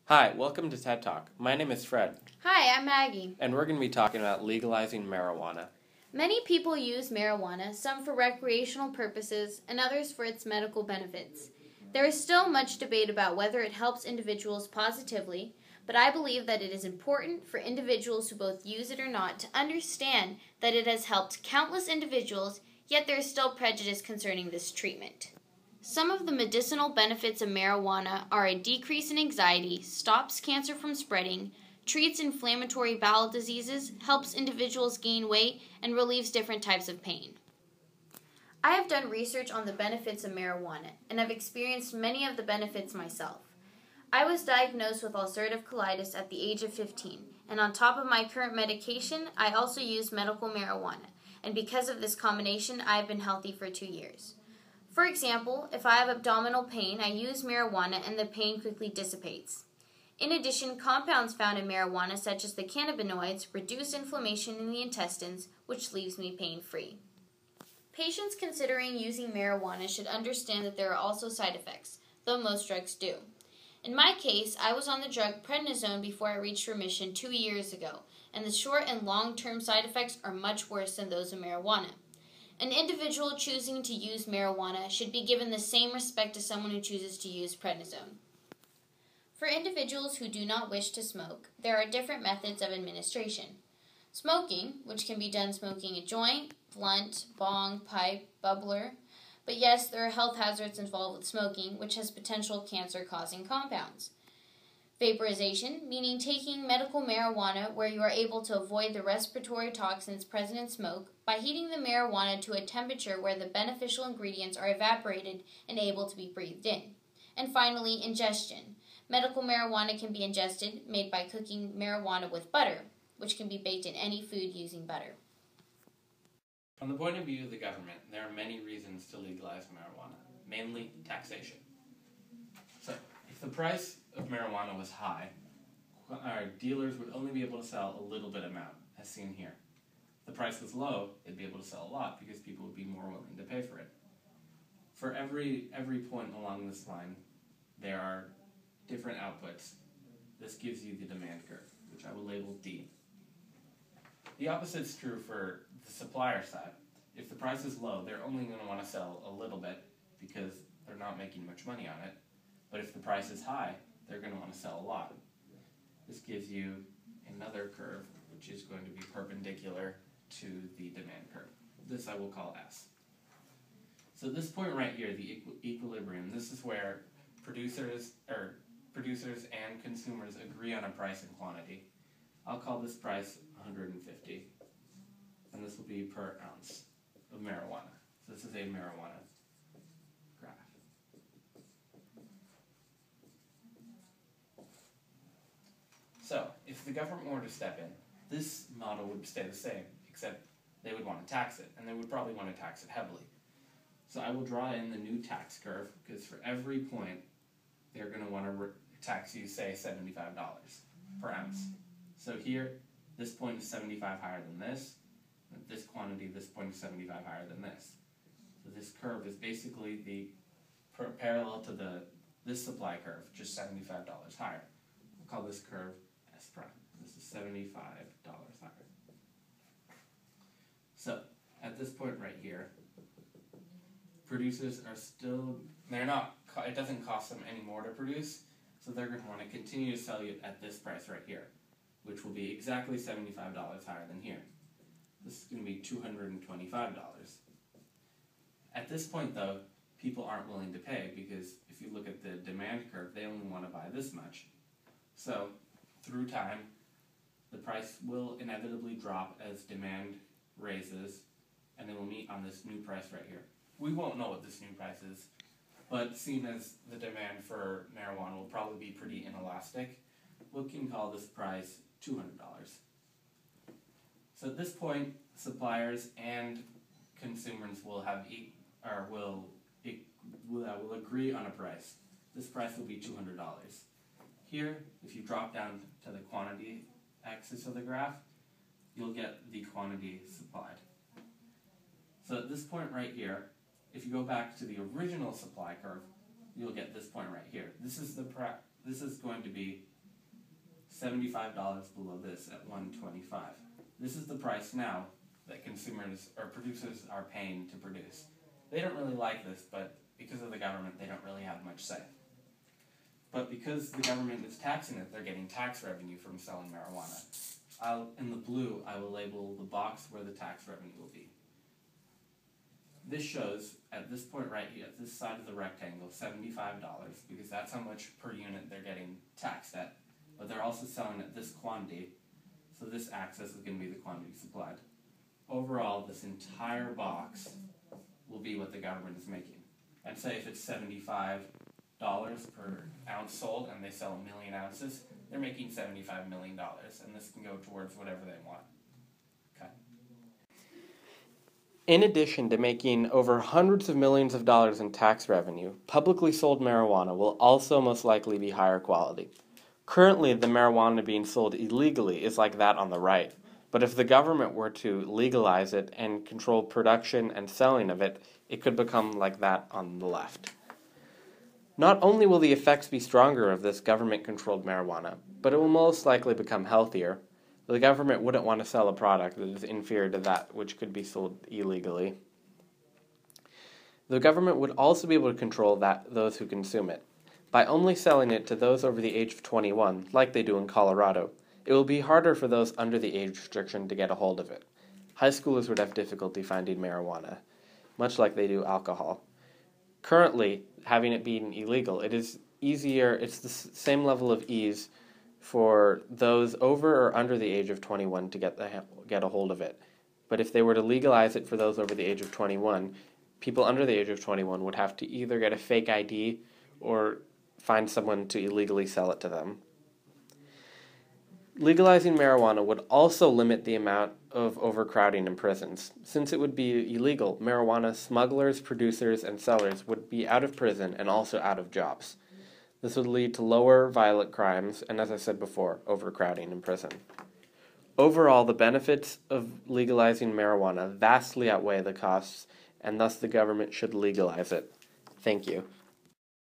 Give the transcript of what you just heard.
Hi, welcome to TED Talk. My name is Fred. Hi, I'm Maggie. And we're going to be talking about legalizing marijuana. Many people use marijuana, some for recreational purposes and others for its medical benefits. There is still much debate about whether it helps individuals positively, but I believe that it is important for individuals who both use it or not to understand that it has helped countless individuals, yet there is still prejudice concerning this treatment. Some of the medicinal benefits of marijuana are a decrease in anxiety, stops cancer from spreading, treats inflammatory bowel diseases, helps individuals gain weight, and relieves different types of pain. I have done research on the benefits of marijuana, and have experienced many of the benefits myself. I was diagnosed with ulcerative colitis at the age of 15, and on top of my current medication, I also use medical marijuana, and because of this combination, I have been healthy for 2 years. For example, if I have abdominal pain, I use marijuana and the pain quickly dissipates. In addition, compounds found in marijuana, such as the cannabinoids, reduce inflammation in the intestines, which leaves me pain-free. Patients considering using marijuana should understand that there are also side effects, though most drugs do. In my case, I was on the drug prednisone before I reached remission 2 years ago, and the short and long-term side effects are much worse than those of marijuana. An individual choosing to use marijuana should be given the same respect as someone who chooses to use prednisone. For individuals who do not wish to smoke, there are different methods of administration. Smoking, which can be done smoking a joint, blunt, bong, pipe, bubbler. But yes, there are health hazards involved with smoking, which has potential cancer-causing compounds. Vaporization, meaning taking medical marijuana where you are able to avoid the respiratory toxins present in smoke by heating the marijuana to a temperature where the beneficial ingredients are evaporated and able to be breathed in. And finally, ingestion. Medical marijuana can be ingested, made by cooking marijuana with butter, which can be baked in any food using butter. From the point of view of the government, there are many reasons to legalize marijuana, mainly taxation. So, if the price of marijuana was high, our dealers would only be able to sell a little bit amount, as seen here. If the price was low, they'd be able to sell a lot because people would be more willing to pay for it. For every point along this line, there are different outputs. This gives you the demand curve, which I will label D. The opposite is true for the supplier side. If the price is low, they're only going to want to sell a little bit because they're not making much money on it. But if the price is high, they're going to want to sell a lot. This gives you another curve, which is going to be perpendicular to the demand curve. This I will call S. So this point right here, the equilibrium, this is where producers and consumers agree on a price and quantity. I'll call this price 150, and this will be per ounce of marijuana. So this is a marijuana graph. So, if the government were to step in, this model would stay the same, except they would want to tax it, and they would probably want to tax it heavily. So I will draw in the new tax curve, because for every point, they're going to want to tax you, say, $75 per ounce. So here, this point is 75 higher than this, and this quantity, this point is 75 higher than this. So this curve is basically the parallel to this supply curve, just $75 higher. We'll call this curve S prime. This is $75 higher. So, at this point right here, producers are still, it doesn't cost them any more to produce, so they're going to want to continue to sell you at this price right here, which will be exactly $75 higher than here. This is going to be $225. At this point, though, people aren't willing to pay because if you look at the demand curve, they only want to buy this much. So, through time, the price will inevitably drop as demand raises, and it will meet on this new price right here. We won't know what this new price is, but seeing as the demand for marijuana will probably be pretty inelastic, we can call this price $200. So at this point, suppliers and consumers will agree on a price. This price will be $200. Here, if you drop down to the quantity axis of the graph, you'll get the quantity supplied. So at this point right here, if you go back to the original supply curve, you'll get this point right here. This is going to be $75 below this at $125. This is the price now that consumers or producers are paying to produce. They don't really like this, but because of the government, they don't really have much say. But because the government is taxing it, they're getting tax revenue from selling marijuana. In the blue, I will label the box where the tax revenue will be. This shows, at this point right here, at this side of the rectangle, $75, because that's how much per unit they're getting taxed at. But they're also selling at this quantity, so this access is going to be the quantity supplied. Overall, this entire box will be what the government is making. And say if it's $75 per ounce sold and they sell 1 million ounces, they're making $75 million, and this can go towards whatever they want. Okay. In addition to making over hundreds of millions of dollars in tax revenue, publicly sold marijuana will also most likely be higher quality. Currently, the marijuana being sold illegally is like that on the right, but if the government were to legalize it and control production and selling of it, it could become like that on the left. Not only will the effects be stronger of this government-controlled marijuana, but it will most likely become healthier. The government wouldn't want to sell a product that is inferior to that which could be sold illegally. The government would also be able to control those who consume it. By only selling it to those over the age of 21, like they do in Colorado, it will be harder for those under the age restriction to get a hold of it. High schoolers would have difficulty finding marijuana, much like they do alcohol. Currently, having it being illegal, it is easier, it's the same level of ease for those over or under the age of 21 to get a hold of it. But if they were to legalize it for those over the age of 21, people under the age of 21 would have to either get a fake ID or find someone to illegally sell it to them. Legalizing marijuana would also limit the amount of overcrowding in prisons. Since it would be illegal, marijuana smugglers, producers, and sellers would be out of prison and also out of jobs. This would lead to lower violent crimes and, as I said before, overcrowding in prison. Overall, the benefits of legalizing marijuana vastly outweigh the costs, and thus the government should legalize it. Thank you.